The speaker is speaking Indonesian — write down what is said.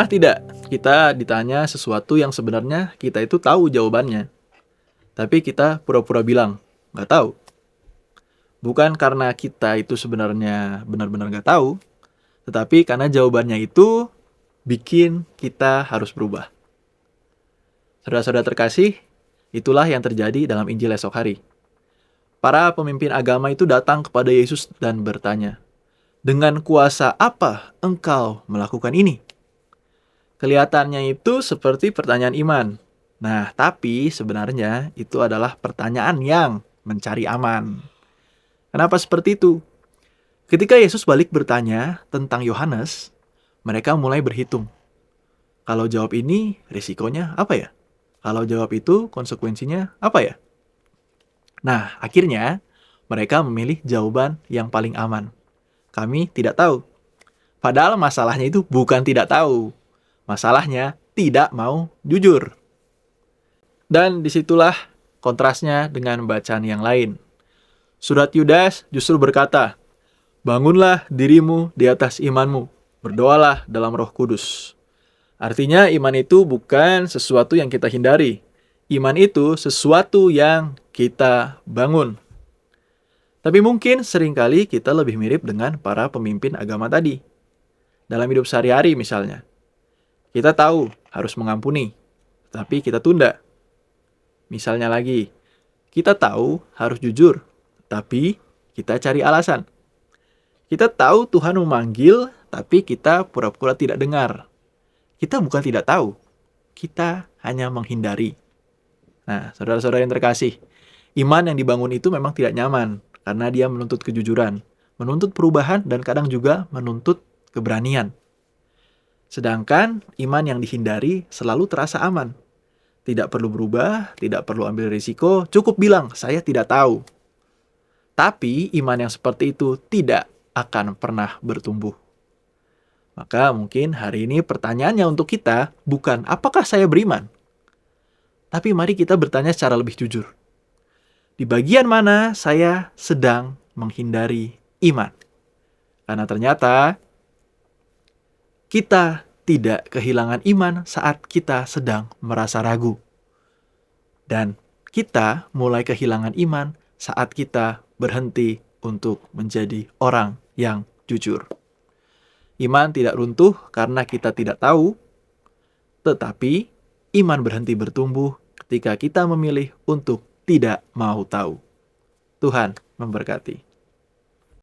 Pernah tidak kita ditanya sesuatu yang sebenarnya kita itu tahu jawabannya, tapi kita pura-pura bilang, nggak tahu. Bukan karena kita itu sebenarnya benar-benar nggak tahu, tetapi karena jawabannya itu bikin kita harus berubah. Saudara-saudara terkasih, itulah yang terjadi dalam Injil esok hari. Para pemimpin agama itu datang kepada Yesus dan bertanya, "Dengan kuasa apa engkau melakukan ini?" Kelihatannya itu seperti pertanyaan iman. Nah, tapi sebenarnya itu adalah pertanyaan yang mencari aman. Kenapa seperti itu? Ketika Yesus balik bertanya tentang Yohanes, mereka mulai berhitung. Kalau jawab ini, risikonya apa ya? Kalau jawab itu, konsekuensinya apa ya? Nah, akhirnya mereka memilih jawaban yang paling aman. Kami tidak tahu. Padahal masalahnya itu bukan tidak tahu. Masalahnya tidak mau jujur. Dan disitulah kontrasnya dengan bacaan yang lain. Surat Yudas justru berkata, "Bangunlah dirimu di atas imanmu, berdoalah dalam Roh Kudus." Artinya iman itu bukan sesuatu yang kita hindari. Iman itu sesuatu yang kita bangun. Tapi mungkin seringkali kita lebih mirip dengan para pemimpin agama tadi. Dalam hidup sehari-hari misalnya. Kita tahu harus mengampuni, tapi kita tunda. Misalnya lagi, kita tahu harus jujur, tapi kita cari alasan. Kita tahu Tuhan memanggil, tapi kita pura-pura tidak dengar. Kita bukan tidak tahu, kita hanya menghindari. Nah, saudara-saudara yang terkasih, iman yang dibangun itu memang tidak nyaman, karena dia menuntut kejujuran, menuntut perubahan, dan kadang juga menuntut keberanian. Sedangkan iman yang dihindari selalu terasa aman. Tidak perlu berubah, tidak perlu ambil risiko, cukup bilang, "Saya tidak tahu." Tapi iman yang seperti itu tidak akan pernah bertumbuh. Maka mungkin hari ini pertanyaannya untuk kita bukan apakah saya beriman, tapi mari kita bertanya secara lebih jujur. Di bagian mana saya sedang menghindari iman? Karena ternyata kita tidak kehilangan iman saat kita sedang merasa ragu. Dan kita mulai kehilangan iman saat kita berhenti untuk menjadi orang yang jujur. Iman tidak runtuh karena kita tidak tahu, tetapi iman berhenti bertumbuh ketika kita memilih untuk tidak mau tahu. Tuhan memberkati.